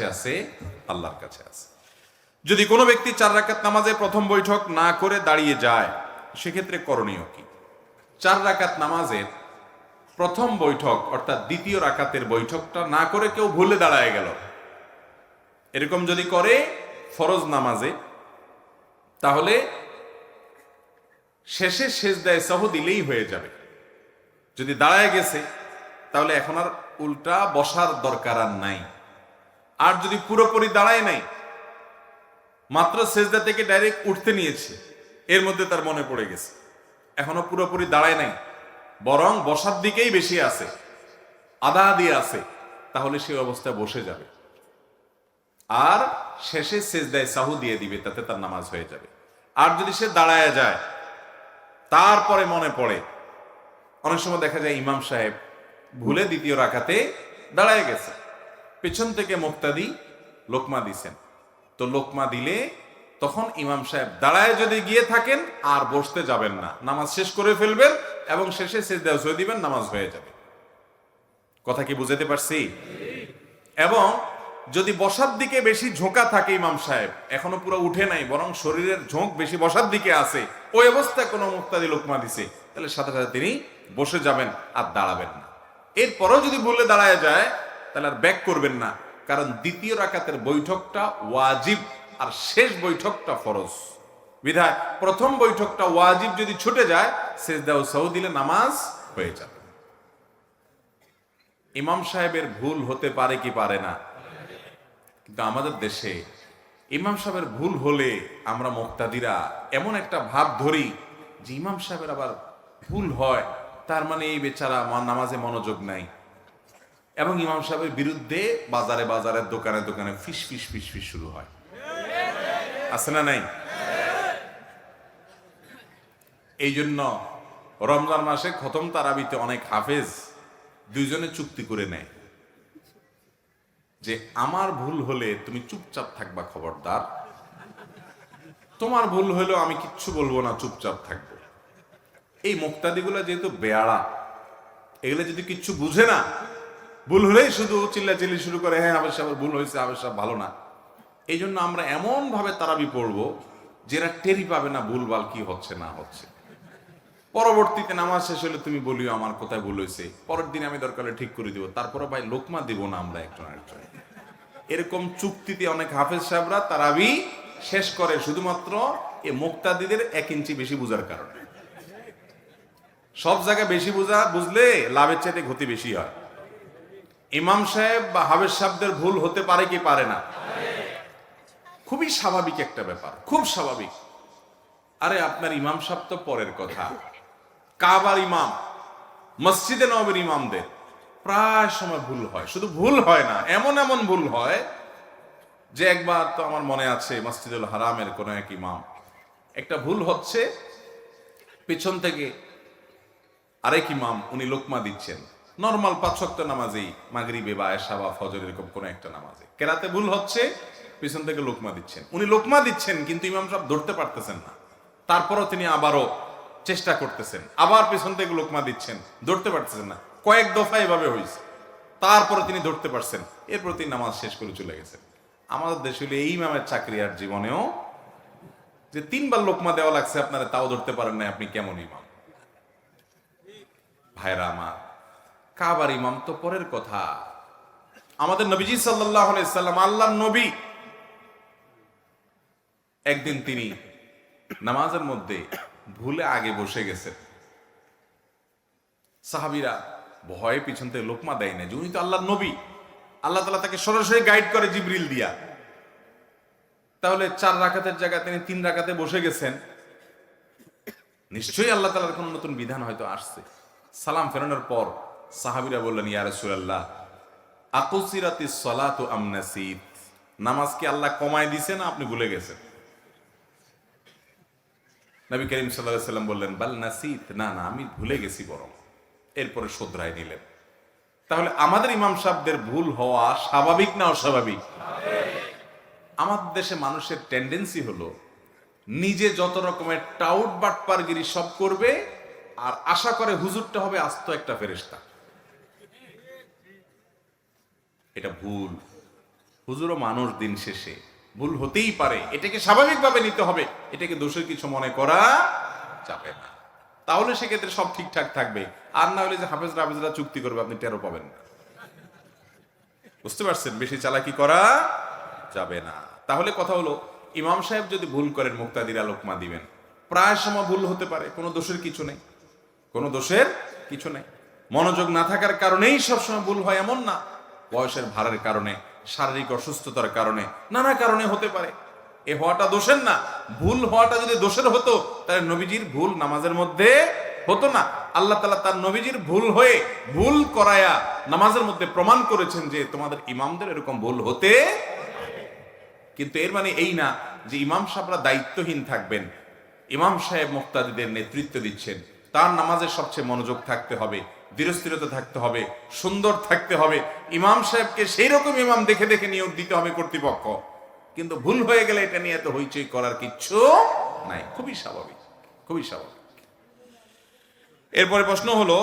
কাছে আছে? আল্লাহর কাছে আছে। যদি কোনো ব্যক্তি 4 রাকাত নামাজে প্রথম বৈঠক না করে দাঁড়িয়ে যায়, সেক্ষেত্রে করণীয় কি? 4 রাকাত নামাজের প্রথম বৈঠক অর্থাৎ দ্বিতীয় রাকাতের বৈঠকটা না করে কেউ ভুলে দাঁড়ায় গেল, এরকম যদি করে ফরজ নামাজে, তাহলে শেষে সেজদায়ে সাহু দিলেই হয়ে যাবে। যদি দাঁড়ায় গেছে তাহলে এখন আর উল্টা বসার দরকার আর নাই। আর যদি পুরোপুরি দাঁড়ায় নাই, মাত্র সেজদা থেকে ডাইরেক্ট উঠতে নিয়েছে, এর মধ্যে তার মনে পড়ে গেছে এখনো পুরোপুরি দাঁড়ায় নাই, বরং বসার দিকেই বেশি আছে, আধা আধি আছে, তাহলে সেই অবস্থায় বসে যাবে আর শেষে সেজদায়ে সাহু দিয়ে দিবে, তাতে তার নামাজ হয়ে যাবে। আর যদি সে দাঁড়ায় যায় তারপরে মনে পড়ে, অনেক সময় দেখা যায় ইমাম সাহেব ভুলে দ্বিতীয় রাকাতে দাঁড়ায় গেছে, পেছন থেকে মুক্তাদি লোকমা দিছেন, তো লোকমা দিলে তখন ইমাম সাহেব দাঁড়ায় যদি গিয়ে থাকেন আর বসতে যাবেন না, নামাজ শেষ করে ফেলবেন এবং শেষে সেজদা সই দিবেন, নামাজ হয়ে যাবে। কথা কি বুঝাতে পারছি? এবং যদি বসার দিকে বেশি ঝোঁকা থাকে, ইমাম সাহেব এখনো পুরো উঠে নাই, বরং শরীরের ঝোঁক বেশি বসার দিকে আছে, ওই অবস্থায় কোনো মুক্তাদি লোকমা দিছে, তাহলে সাথে সাথে তিনি বসে যাবেন আর দাঁড়াবেন না। এরপরও যদি ভুলে দাঁড়ায় যায় তাহলে আর ব্যাক করবেন না, কারণ দ্বিতীয় রাকাতের বৈঠকটা ওয়াজিব আর শেষ বৈঠকটা ফরজ। বিধায় প্রথম বৈঠকটা ওয়াজিব যদি ছুটে যায়, সেজদা ও সাহু দিলে নামাজ হয়ে যাবে। ইমাম সাহেবের ভুল হতে পারে কি পারে না? কিন্তু আমাদের দেশে ইমাম সাহেবের ভুল হলে আমরা মুক্তাদিরা এমন একটা ভাব ধরি যে ইমাম সাহেবের আবার ভুল হয়, তার মানে এই বেচারা নামাজে মনোযোগ নাই, এবং ইমাম সাহেবের বিরুদ্ধে বাজারে বাজারে দোকানে দোকানে ফিস ফিস ফিস ফিস শুরু হয়। আছে না নাই? এই জন্য রমজান মাসে খতম তারাবিতে অনেক হাফেজ দুইজনে চুক্তি করে নেয় যে আমার ভুল হলে তুমি চুপচাপ থাকবা, খবরদার, তোমার ভুল হলেও আমি কিচ্ছু বলবো না, চুপচাপ থাকবো। এই মুক্তাদিগুলো যেহেতু বেয়াড়া, এগুলো যদি কিচ্ছু বুঝে না, ভুল হলেই শুধু চিল্লাচিল্লি শুরু করে, হ্যাঁ হাফেজ সাহেব ভুল হয়েছে, হাফেজ সাহেব ভালো না। এই জন্য আমরা এমন ভাবে তারাবি পড়বো যেটা টেরি পাবে না ভুলভাল কি হচ্ছে না হচ্ছে। পরবর্তীতে নামাজ শেষ হলে তুমি বলিও আমার কোথায় ভুল হয়েছে, পরের দিন আমি দরকার হলে ঠিক করে দিব, তারপরে ভাই লোকমা দিব না আমরা একজন আরেকজন। এরকম চুক্তিতে অনেক হাফেজ সাহেবরা তারাবি শেষ করে শুধুমাত্র এই মুক্তাদিদের 1 ইঞ্চি বেশি বুঝার কারণে। সব জায়গায় বেশি বুঝলে লাভের চাইতে ক্ষতি বেশি হয়। ইমাম সাহেব বা হাফেজ সাহেবদের ভুল হতে পারে কি পারে না? খুবই স্বাভাবিক একটা ব্যাপার, খুব স্বাভাবিক। আরে আপনার ইমাম সাহেব তো পরের কথা, কাবার ইমাম, মসজিদে নববীর ইমামদের প্রায় সময় ভুল হয়। শুধু ভুল হয় না, এমন এমন ভুল হয় যে একবার তো আমার মনে আছে মসজিদুল হারামের কোন এক ইমাম, একটা ভুল হচ্ছে, পিছন থেকে আরেক ইমাম উনি লোকমা দিচ্ছেন, নরমাল 5 ওয়াক্ত নামাজেই, মাগরিবে বা এশা বা ফজর এরকম কোন একটা নামাজে কেরাতে ভুল হচ্ছে, পিছন থেকে লোকমা দিচ্ছেন, উনি লোকমা দিচ্ছেন কিন্তু ইমাম সাহেব ধরতে পারতেছেন না, তারপরও তিনি আবারও চেষ্টা করতেছেন, আবার পিছন থেকে লোকমা দিচ্ছেন, ধরতে পারতেছেন না, কয়েক দফা এভাবে হয়েছে, তারপরে তিনি ধরতে পারছেন, এরপর তিনি নামাজ শেষ করে চলে গেছেন। আমাদের দেশে হলে এই ইমামের চাকরি আর জীবনেও যে 3 বার লোকমা দেওয়া লাগছে আপনারা, তাও ধরতে পারেন না, আপনি কেমন ইমাম? ভাইরা আমার, কাবার ইমাম তো পরের কথা। আমাদের নবীজি সাল্লাল্লাহু আলাইহি সাল্লাম, আল্লাহর নবী, একদিন তিনি নামাজের মধ্যে ভুলে আগে বসে গেছেন। সাহাবীরা ভয়ে পিছন থেকে লোকমা দেয় না, যে উনি তো আল্লাহর নবী, আল্লাহ তাআলা তাকে সরাসরি গাইড করে জিবরিল দিয়া। তাহলে 4 রাকাতের জায়গায় তিনি 3 রাকাতে বসে গেছেন, নিশ্চয়ই আল্লাহ তাআলার কোন নতুন বিধান হয়তো আসছে। সালাম ফেরানোর পর সাহাবীরা বললেন, ইয়া রাসূলুল্লাহ, আকুসিরাতিস সালাতু আম নাসিত, নামাজ কি আল্লাহ কমায় দিয়েছে না আপনি ভুলে গেছেন? নবী করিম সাল্লাল্লাহু আলাইহি সাল্লাম বললেন, বাল নাসিত, না না আমি ভুলে গেছি বরং। এরপরে শুধরাই নিলেন। তাহলে আমাদের ইমাম সাহেবদের ভুল হওয়া স্বাভাবিক না অস্বাভাবিক? আমাদের দেশে মানুষের টেন্ডেন্সি হলো নিজে যত রকমের টাউট বাটপারগিরি সব করবে আর আশা করে হুজুরটা হবে আস্ত একটা ফেরেশতা। এটা ভুল। হুজুরও মানুষ, দিন শেষে ভুল হতেই পারে, এটাকে স্বাভাবিকভাবে নিতে হবে, এটাকে দোষের কিছু মনে করা যাবে না। তাহলে সেক্ষেত্রে সব ঠিকঠাক থাকবে। আর না হলে যে হাফেজরা চুক্তি করবে, আপনি টেরও পাবেন না। বুঝতে পারছেন? বেশি চালাকি করা যাবে না। তাহলে কথা হলো, ইমাম সাহেব যদি ভুল করেন, মুক্তাদিরা লোকমা দিবেন। প্রায় সময় ভুল হতে পারে, কোনো দোষের কিছু নেই, কোনো দোষের কিছু নেই। মনোযোগ না থাকার কারণেই সবসময় ভুল হয় এমন না। বয়সের ভারের কারণে, শারীরিক অসুস্থতার কারণে, নানা কারণে হতে পারে। এ হওয়াটা দোষের না। ভুল হওয়াটা যদি দোষের হতো, তাহলে নবীজির ভুল নামাজের মধ্যে হতো না। আল্লাহ তাআলা তার নবীজির ভুল হয়ে, ভুল করায়া নামাজের মধ্যে প্রমাণ করেছেন যে তোমাদের ইমামদের এরকম ভুল হতে। কিন্তু এর মানে এই না যে ইমাম সাহেবরা দায়িত্বহীন থাকবেন। ইমাম সাহেব মুক্তাদিদের নেতৃত্ব দিচ্ছেন, তার নামাজের সবচেয়ে মনোযোগ থাকতে হবে, ধীরস্থিরতা থাকতে হবে, সুন্দর থাকতে হবে। ইমাম সাহেবকে সেই রকম ইমাম দেখে দেখে নিয়োগ দিতে হবে কর্তৃপক্ষ। কিন্তু ভুল হয়ে গেলে এটা নিয়ে এত হইচই করার কিচ্ছু নাই, খুবই স্বাভাবিক, খুবই স্বাভাবিক। এরপরে প্রশ্ন হলো,